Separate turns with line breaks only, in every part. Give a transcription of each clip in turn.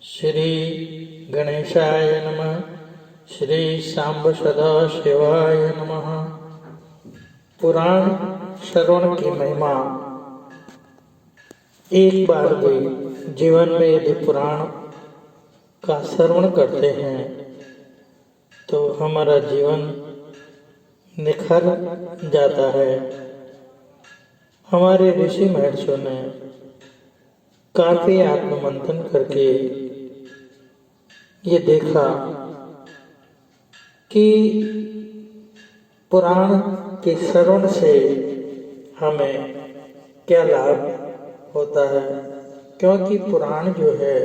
श्री गणेशाय नमः। श्री सांब सदाशिवाय नमः। पुराण श्रवण की महिमा। एक बार भी जीवन में यदि पुराण का श्रवण करते हैं तो हमारा जीवन निखर जाता है। हमारे ऋषि महर्षियों ने काफी आत्ममंथन करके ये देखा कि पुराण के श्रवण से हमें क्या लाभ होता है, क्योंकि पुराण जो है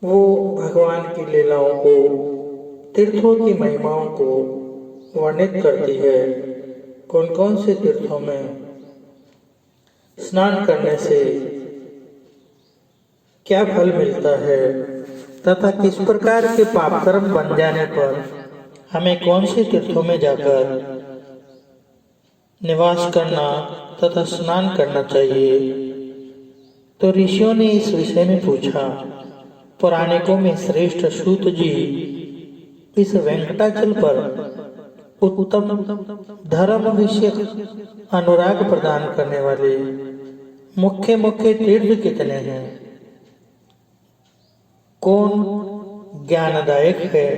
वो भगवान की लीलाओं को, तीर्थों की महिमाओं को वर्णित करती है। कौन कौन से तीर्थों में स्नान करने से क्या फल मिलता है तथा किस प्रकार के पाप कर्म बन जाने पर हमें कौन से तीर्थों में जाकर निवास करना तथा स्नान करना चाहिए। तो ऋषियों ने इस विषय में पूछा। पौराणिकों में श्रेष्ठ सूत जी इस वेंकटाचल पर उत्तम धर्म विषयक अनुराग प्रदान करने वाले मुख्य मुख्य तीर्थ कितने हैं, कौन ज्ञानदायक है,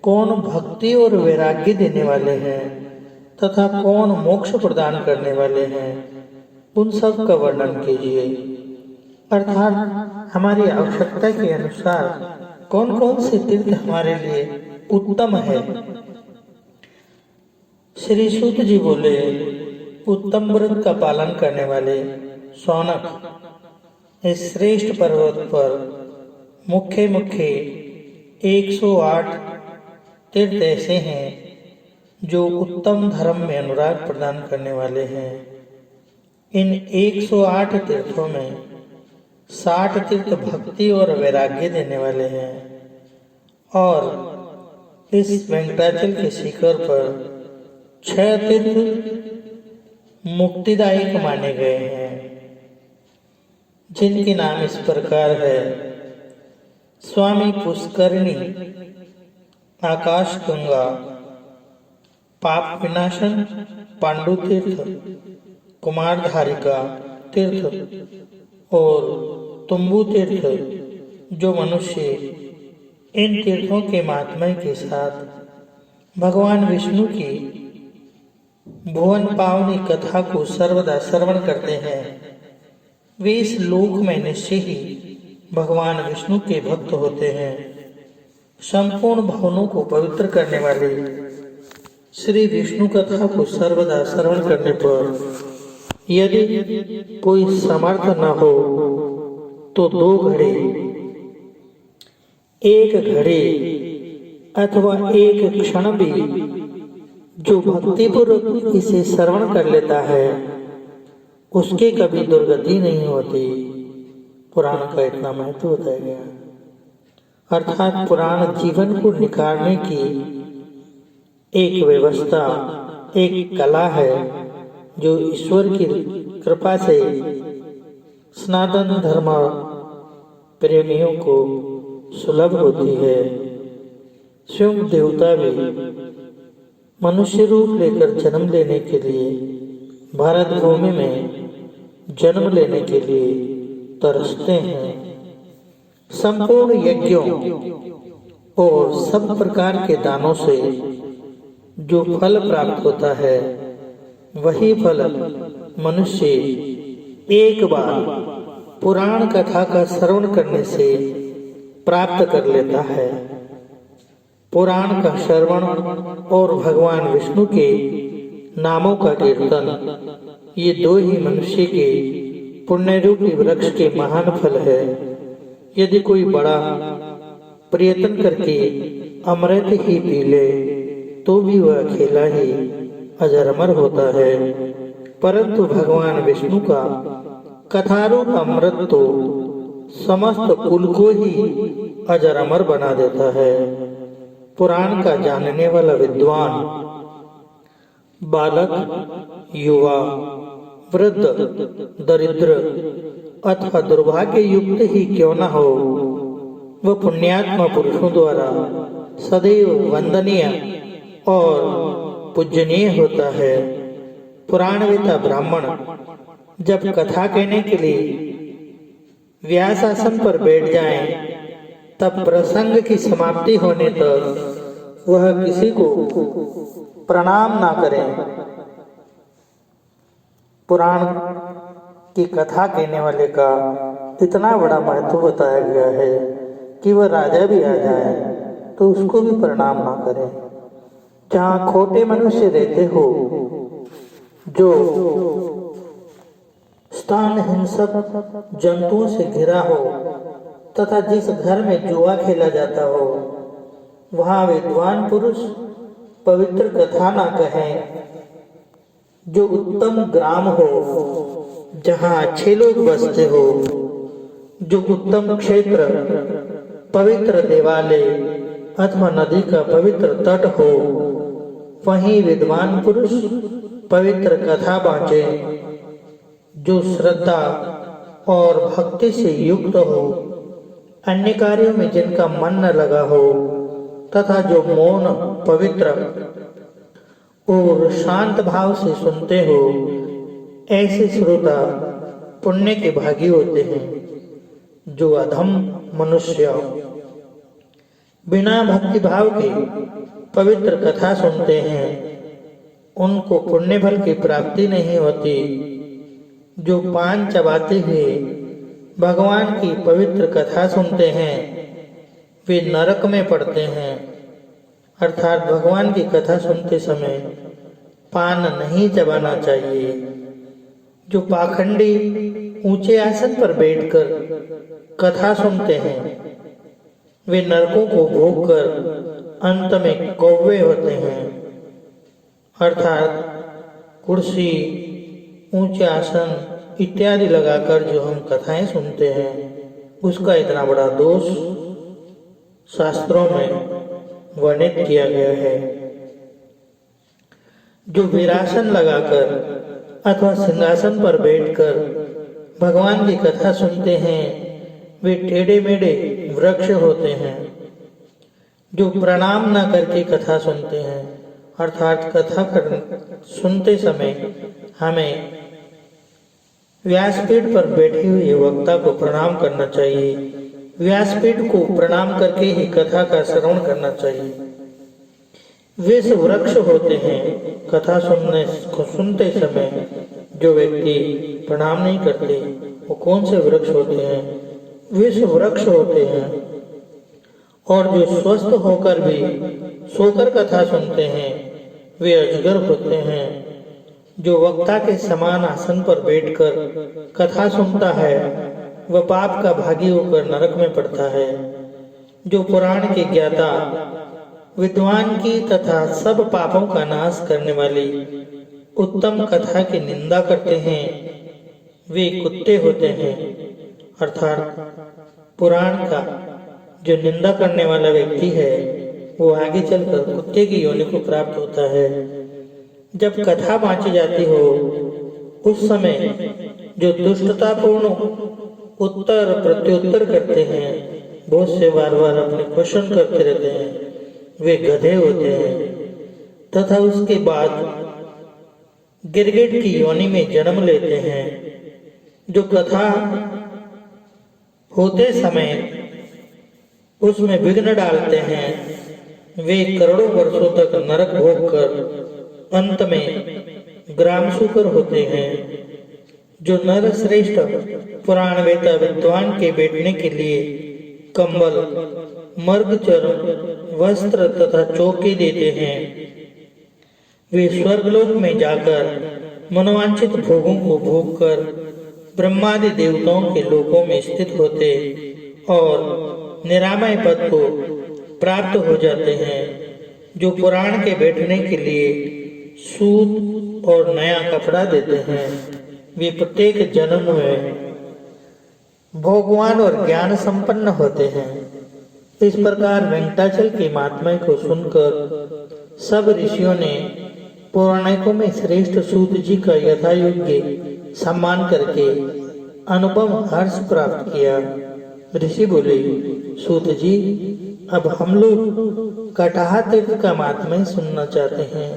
कौन भक्ति और वैराग्य देने वाले हैं तथा कौन मोक्ष प्रदान करने वाले हैं, उन सब का वर्णन कीजिए। अर्थात हमारी आवश्यकता के अनुसार कौन कौन से तीर्थ हमारे लिए उत्तम है। श्री सूत जी बोले, उत्तम व्रत का पालन करने वाले शौनक इस श्रेष्ठ पर्वत पर मुख्य मुख्य 108 तीर्थ ऐसे हैं जो उत्तम धर्म में अनुराग प्रदान करने वाले हैं। इन 108 तीर्थों में 60 तीर्थ भक्ति और वैराग्य देने वाले हैं और इस वेंकटाचल के शिखर पर 6 तीर्थ मुक्तिदायक माने गए हैं, जिनके नाम इस प्रकार है। स्वामी पुष्करणी, आकाश गंगा, पाप विनाशन पांडु तीर्थ, कुमारधारिका तीर्थ और तुम्बु तीर्थ। जो मनुष्य इन तीर्थों के महात्म्य के साथ भगवान विष्णु की भुवन पावनी कथा को सर्वदा श्रवण करते हैं, वे इस लोक में निश्चय ही भगवान विष्णु के भक्त होते हैं। संपूर्ण भवनों को पवित्र करने वाले श्री विष्णु कथा को सर्वदा श्रवण करने पर यदि कोई समर्थ न हो तो 2 घड़ी, 1 घड़ी अथवा 1 क्षण भी जो भक्तिपूर्वक इसे श्रवण कर लेता है उसके कभी दुर्गति नहीं होती। पुराण का इतना महत्व बताया गया। अर्थात पुराण जीवन को निखारने की एक व्यवस्था, एक कला है जो ईश्वर की कृपा से सनातन धर्म प्रेमियों को सुलभ होती है। स्वयं देवता भी मनुष्य रूप लेकर जन्म लेने के लिए, भारत भूमि में जन्म लेने के लिए तरसते हैं। संपूर्ण यज्ञों और सब प्रकार के दानों से जो फल प्राप्त होता है वही फल मनुष्य एक बार पुराण कथा का श्रवण करने से प्राप्त कर लेता है। पुराण का श्रवण और भगवान विष्णु के नामों का कीर्तन, ये 2 ही मनुष्य के पुण्य रूपी वृक्ष के महान फल है। यदि कोई बड़ा प्रयत्न करके अमृत ही पी ले तो भी वह अकेला ही अजर अमर होता है, परंतु भगवान विष्णु का कथारूप अमृत तो समस्त कुल को ही अजर अमर बना देता है। पुराण का जानने वाला विद्वान बालक, युवा, वृद्ध, दरिद्र अथवा दुर्भाग्य युक्त ही क्यों न हो, वह पुण्यात्मा पुरुषों द्वारा सदैव वंदनीय और पूजनीय होता है। पुराणवेता ब्राह्मण जब कथा कहने के लिए व्यास आसन पर बैठ जाएं, तब प्रसंग की समाप्ति होने तक वह किसी को प्रणाम ना करें। पुराण की कथा कहने वाले का इतना बड़ा महत्व बताया गया है कि वह राजा भी आ जाए तो उसको भी प्रणाम ना करें। जहाँ खोटे मनुष्य रहते हो, जो स्थान हिंसक जंतुओं से घिरा हो तथा जिस घर में जुआ खेला जाता हो, वहाँ विद्वान पुरुष पवित्र कथा ना कहें। जो उत्तम ग्राम हो, जहाँ अच्छे लोग बसते हो, जो उत्तम क्षेत्र, पवित्र देवालय अथवा नदी का पवित्र तट हो, वहीं विद्वान पुरुष पवित्र कथा बाँचे। जो श्रद्धा और भक्ति से युक्त हो, अन्य कार्यों में जिनका मन न लगा हो तथा जो मौन, पवित्र और शांत भाव से सुनते हो, ऐसे श्रोता पुण्य के भागी होते हैं। जो अधम मनुष्य बिना भक्ति भाव के पवित्र कथा सुनते हैं, उनको पुण्य फल की प्राप्ति नहीं होती। जो पान चबाते हुए भगवान की पवित्र कथा सुनते हैं, वे नरक में पड़ते हैं। अर्थात भगवान की कथा सुनते समय पान नहीं चबाना चाहिए। जो पाखंडी ऊंचे आसन पर बैठकर कथा सुनते हैं, वे नरकों को भोगकर अंत में कौवे होते हैं। अर्थात कुर्सी, ऊंचे आसन इत्यादि लगाकर जो हम कथाएं सुनते हैं, उसका इतना बड़ा दोष शास्त्रों में वर्णित किया गया है। जो वीरासन लगाकर अथवा सिंहासन पर बैठकर भगवान की कथा सुनते हैं, वे टेढ़े मेढ़े वृक्ष होते हैं। जो प्रणाम न करके कथा सुनते हैं, अर्थात कथा सुनते समय हमें व्यासपीठ पर बैठे हुए वक्ता को प्रणाम करना चाहिए। व्यासपीठ को प्रणाम करके ही कथा का श्रवण करना चाहिए। वे सब वृक्ष होते हैं। कथा सुनते समय जो व्यक्ति प्रणाम नहीं करते, वो कौन से वृक्ष होते हैं? वे सब वृक्ष होते हैं। और जो स्वस्थ होकर भी सोकर कथा सुनते हैं, वे अजगर होते हैं। जो वक्ता के समान आसन पर बैठकर कथा सुनता है, वह पाप का भागी होकर नरक में पड़ता है। जो पुराण के ज्ञाता, विद्वान की तथा सब पापों का नाश करने वाली उत्तम कथा की निंदा करते हैं, वे कुत्ते होते हैं। अर्थात पुराण का जो निंदा करने वाला व्यक्ति है, वो आगे चलकर कुत्ते की योनि को प्राप्त होता है। जब कथा बांची जाती हो, उस समय जो दुष्टतापूर्ण उत्तर प्रत्युत्तर करते हैं, बहुत से बार बार अपने क्वेश्चन करते रहते हैं, वे गधे होते हैं। तथा उसके बाद गिरगिट की योनि में जन्म लेते हैं। जो कथा होते समय उसमें विघ्न डालते हैं, वे करोड़ों वर्षों तक नरक भोग कर अंत में ग्राम शुकर होते हैं। जो नर श्रेष्ठ पुराण वेता विद्वान के बैठने के लिए कंबल, मर्गचर्म, वस्त्र तथा चौके देते हैं, वे स्वर्गलोक में जाकर मनोवांछित भोगों को भोगकर ब्रह्मादि देवताओं के लोकों में स्थित होते और निरामय पद को प्राप्त हो जाते हैं। जो पुराण के बैठने के लिए सूत और नया कपड़ा देते हैं, वे प्रत्येक जन्म में भगवान और ज्ञान संपन्न होते हैं। इस प्रकार वेंकटाचल की महात्मा को सुनकर सब ऋषियों ने पौराणिकों में श्रेष्ठ सूत जी का यथा योग्य सम्मान करके अनुपम हर्ष प्राप्त किया। ऋषि बोले, सूत जी, अब हम लोग कटाह तीर्थ का महात्म्य सुनना चाहते हैं।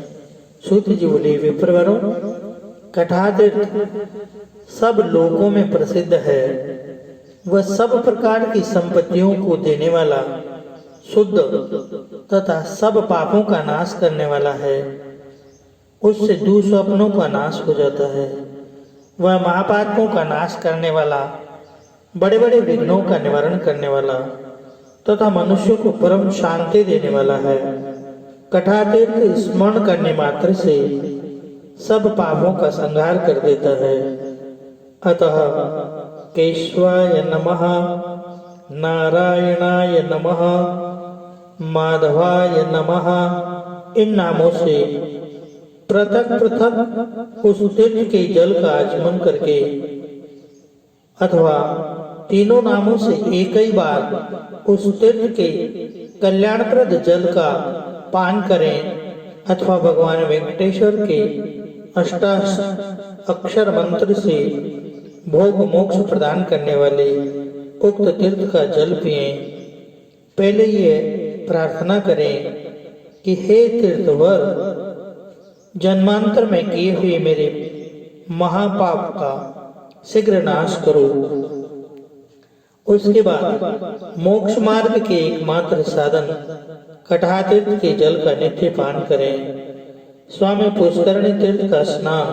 सूत जी बोले, विप्रवरों, कटाह तीर्थ सब लोगों में प्रसिद्ध है। वह सब प्रकार की संपत्तियों को देने वाला, शुद्ध तथा सब पापों का नाश करने वाला है। उससे दुस्वप्नों का नाश हो जाता है। वह महापातकों का नाश करने वाला, बड़े बड़े विघ्नों का निवारण करने वाला तथा मनुष्यों को परम शांति देने वाला है। कटाह तीर्थ स्मरण करने मात्र से सब पापों का संहार कर देता है। अतः केशवाय नमः, नारायणाय नमः, माधवाय नमः, इन नामों से पृथक पृथक उस तीर्थ के जल का आचमन करके अथवा तीनों नामों से एक ही बार उस तीर्थ के कल्याणप्रद जल का पान करें अथवा भगवान वेंकटेश्वर के अष्टाक्षर मंत्र से भोग मोक्ष प्रदान करने वाले उक्त तीर्थ का जल पिए। पहले ये प्रार्थना करें कि हे तीर्थवर, जन्मांतर में किए हुए मेरे महापाप का शीघ्र नाश करो। उसके बाद मोक्ष मार्ग के एकमात्र साधन कटाह तीर्थ के जल का नित्य पान करें। स्वामी पुष्करणी तीर्थ का स्नान,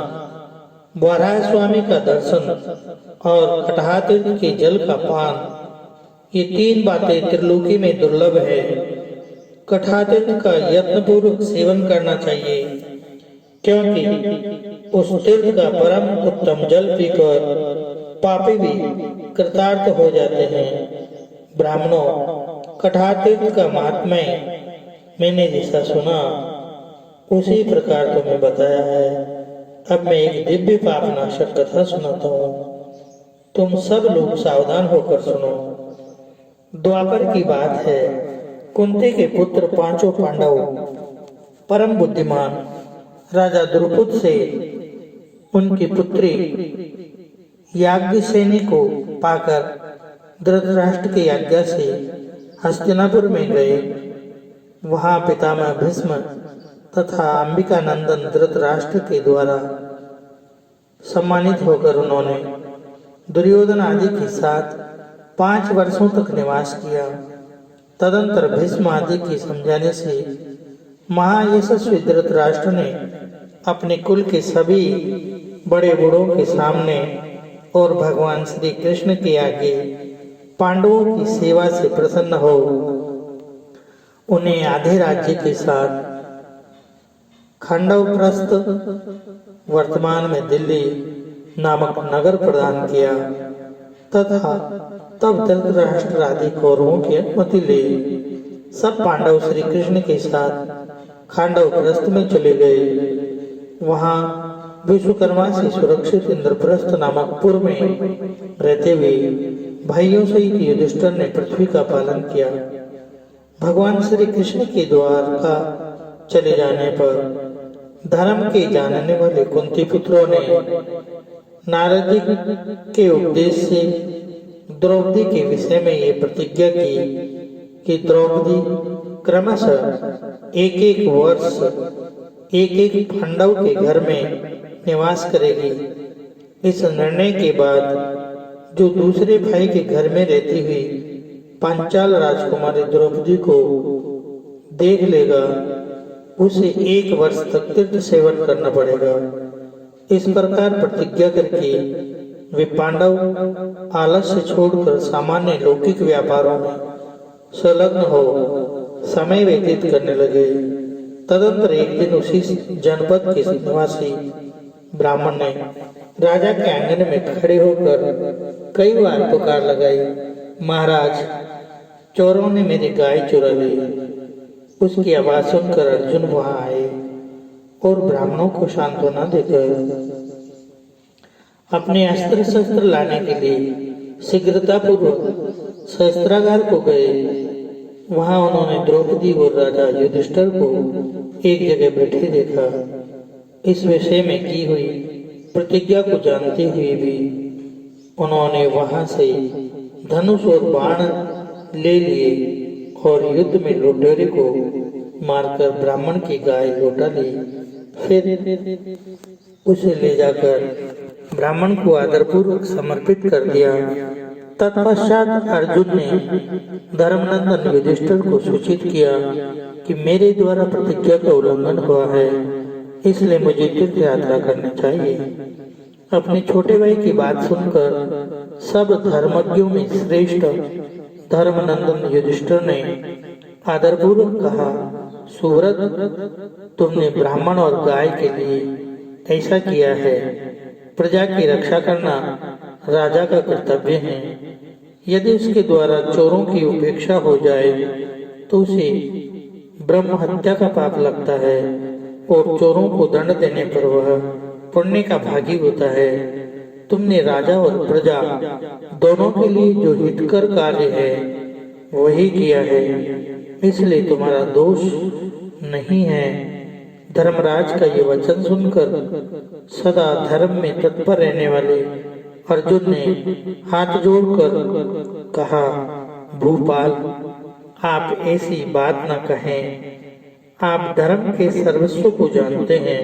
वाराह स्वामी का दर्शन और कटाह तीर्थ के जल का पान, ये तीन बातें त्रिलोकी में दुर्लभ है। कटाह तीर्थ का यत्नपूर्वक सेवन करना चाहिए, क्योंकि उस तीर्थ का परम उत्तम जल पीकर पापी भी कृतार्थ हो जाते हैं। ब्राह्मणों, कटाह तीर्थ का महात्म्य मैंने जैसा सुना उसी प्रकार तुम्हें बताया है। अब मैं एक दिव्य पाप नाशक कथा सुनाता हूँ, तुम सब लोग सावधान होकर सुनो। द्वापर की बात है। कुंती के पुत्र पांचों पांडव परम बुद्धिमान राजा द्रुपद से उनकी पुत्री याज्ञसेनी को पाकर धृतराष्ट्र की आज्ञा से हस्तिनापुर में गए। वहां पितामह भीष्म तथा अंबिका नंदन धृतराष्ट्र के द्वारा सम्मानित होकर उन्होंने दुर्योधन आदि के साथ 5 वर्षों तक निवास किया। तदंतर भीष्म आदि के समझाने से महायशस्वी धृतराष्ट्र ने अपने कुल के सभी बड़े बूढ़ों के सामने और भगवान श्री कृष्ण के आगे पांडवों की सेवा से प्रसन्न हो उन्हें आधे राज्य के साथ खंडवप्रस्थ, वर्तमान में दिल्ली नामक नगर प्रदान किया तथा तब धृतराष्ट्र आदि कौरवों की अनुमति ले सब पांडव श्री कृष्ण के साथ खंडवप्रस्थ में चले गए। वहां विश्वकर्मा से सुरक्षित इंद्रप्रस्थ नामक पुर में रहते हुए भाइयों सहित युधिष्ठिर ने पृथ्वी का पालन किया। भगवान श्री कृष्ण के द्वार का चले जाने पर धर्म के जानने वाले कुंती पुत्रों ने नारद जी के उपदेश से द्रौपदी के विषय में ये प्रतिज्ञा की कि द्रौपदी क्रमशः एक एक वर्ष एक एक पांडव के घर में निवास करेगी। इस निर्णय के बाद जो दूसरे भाई के घर में रहती हुई पांचाल राजकुमारी द्रौपदी को देख लेगा उसे 1 वर्ष तक तीर्थ सेवन करना पड़ेगा। इस प्रकार प्रतिज्ञा करके वे पांडव आलस्य छोड़कर सामान्य लौकिक व्यापारों में संलग्न हो समय व्यतीत करने लगे। तदंतर एक दिन उसी जनपद के निवासी ब्राह्मण ने राजा के आंगन में खड़े होकर कई बार पुकार लगाई, महाराज, चोरों ने मेरी गाय चुरा ली। उसकी आवाज सुनकर अर्जुन वहां आए और ब्राह्मणों को सांत्वना देकर अपने अस्त्र शस्त्र लाने के लिए शीघ्रतापूर्वक शस्त्रागार को गए। वहां उन्होंने द्रौपदी और राजा युधिष्ठिर को एक जगह बैठे देखा। इस विषय में की हुई प्रतिज्ञा को जानते हुए भी उन्होंने वहां से धनुष और बाण ले लिए और युद्ध में लुटेरे को मारकर ब्राह्मण की गाय लौटा ली। फिर उसे ले जाकर ब्राह्मण को आदरपूर्वक समर्पित कर दिया। तत्पश्चात अर्जुन ने धर्मनंदन युधिष्ठिर को सूचित किया कि मेरे द्वारा प्रतिज्ञा का उल्लंघन हुआ है, इसलिए मुझे तीर्थ यात्रा करनी चाहिए। अपने छोटे भाई की बात सुनकर सब धर्मज्ञों में श्रेष्ठ धर्मनंदन युधिष्ठिर ने आदरपूर्वक कहा, सुव्रत, तुमने ब्राह्मण और गाय के लिए ऐसा किया है। प्रजा की रक्षा करना राजा का कर्तव्य है। यदि उसके द्वारा चोरों की उपेक्षा हो जाए तो उसे ब्रह्म हत्या का पाप लगता है और चोरों को दंड देने पर वह पुण्य का भागी होता है। तुमने राजा और प्रजा दोनों के लिए जो हितकर कार्य है वही किया है, इसलिए तुम्हारा दोष नहीं है। धर्मराज का ये वचन सुनकर सदा धर्म में तत्पर रहने वाले अर्जुन ने हाथ जोड़कर कहा, भूपाल, आप ऐसी बात न कहें। आप धर्म के सर्वस्व को जानते हैं।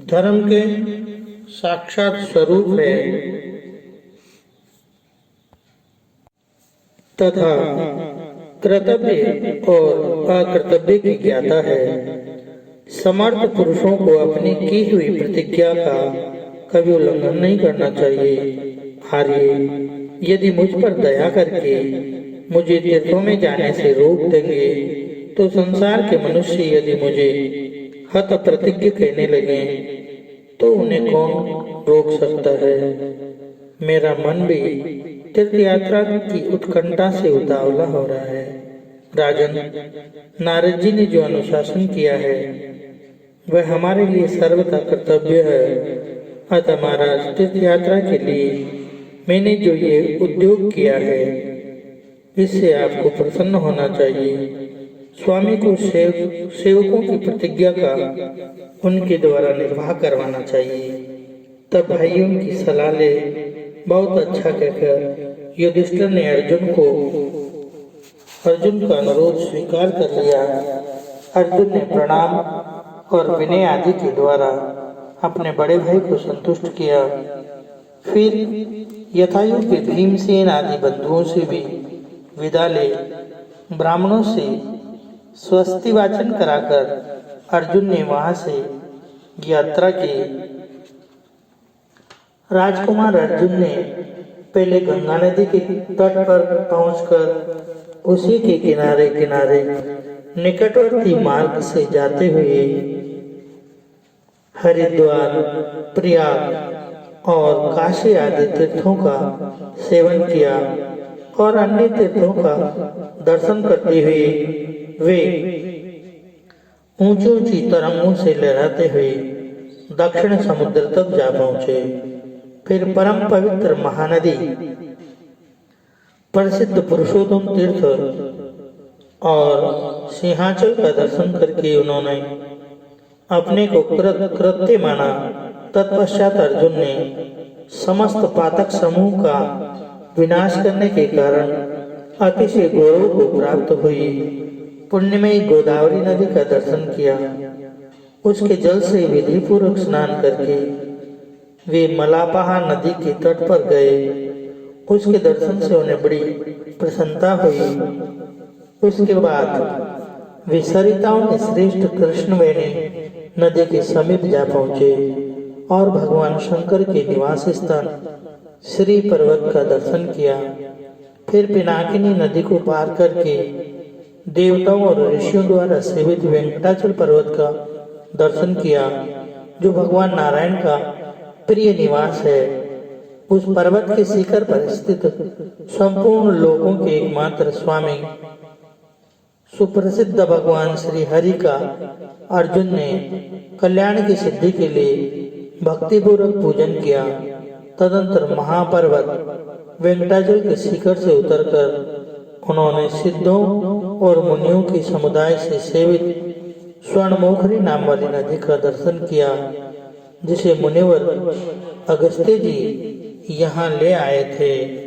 धर्म के साक्षात स्वरूप है तथा कर्तव्य और अकर्तव्य की ज्ञाता है। समर्थ पुरुषों को अपनी की हुई प्रतिज्ञा का कभी उल्लंघन नहीं करना चाहिए। आर्य, यदि मुझ पर दया करके मुझे तीर्थों में जाने से रोक देंगे तो संसार के मनुष्य यदि मुझे हत प्रतिज्ञ कहने लगे तो उन्हें कौन रोक सकता है। मेरा मन भी तीर्थ यात्रा की उत्कंठा से उतावला हो रहा है। राजन, नारद जी ने जो अनुशासन किया है वह हमारे लिए सर्वथा कर्तव्य है। अतः महाराज, तीर्थ यात्रा के लिए मैंने जो ये उद्योग किया है इससे आपको प्रसन्न होना चाहिए। स्वामी को सेवकों की प्रतिज्ञा का उनके द्वारा निर्वाह करवाना चाहिए। तब भाइयों की सलाह ले बहुत अच्छा कहकर युधिष्ठिर ने अर्जुन का अनुरोध स्वीकार कर लिया। अर्जुन ने प्रणाम और विनय आदि के द्वारा अपने बड़े भाई को संतुष्ट किया। फिर यथायोग्य भीमसेन आदि बंधुओं से भी विदा ले ब्राह्मणों से स्वस्ति वाचन कराकर अर्जुन ने वहां से यात्रा की। राजकुमार अर्जुन ने पहले गंगा नदी के तट पर पहुंचकर उसी के किनारे किनारे निकटवर्ती मार्ग से जाते हुए हरिद्वार, प्रयाग और काशी आदि तीर्थों का सेवन किया और अन्य तीर्थों का दर्शन करते हुए वे ऊंची ऊंची तरंगों से लहराते हुए दक्षिण समुद्र तक जा पहुंचे। फिर परम पवित्र महानदी प्रसिद्ध पुरुषोत्तम तीर्थ और सिंहाचल का दर्शन करके उन्होंने अपने को कृत्य माना। तत्पश्चात अर्जुन ने समस्त पातक समूह का विनाश करने के कारण अतिशय गौरव को प्राप्त हुई पुण्यमयी गोदावरी नदी का दर्शन किया। उसके जल से विधि पूर्वक स्नान करके वे मलापहा नदी के तट पर गए। उसके दर्शन से उन्हें बड़ी प्रसन्नता हुई। उसके बाद वे सरिताओं में श्रेष्ठ कृष्णवेणी नदी के समीप जा पहुंचे और भगवान शंकर के निवास स्थान श्री पर्वत का दर्शन किया। फिर पिनाकिनी नदी को पार करके देवताओं और ऋषियों द्वारा सेवित वेंकटाचल पर्वत का दर्शन किया, जो भगवान नारायण का प्रिय निवास है। उस पर्वत के शिखर पर स्थित संपूर्ण लोकों के एकमात्र स्वामी सुप्रसिद्ध भगवान श्री हरि का अर्जुन ने कल्याण की सिद्धि के लिए भक्तिपूर्वक पूजन किया। तदंतर महापर्वत वेंकटाचल के शिखर से उतरकर उन्होंने सिद्धों और मुनियों के समुदाय से सेवित स्वर्णमुखरी नाम वाली नदी का दर्शन किया, जिसे मुनिवर अगस्त्य जी यहाँ ले आए थे।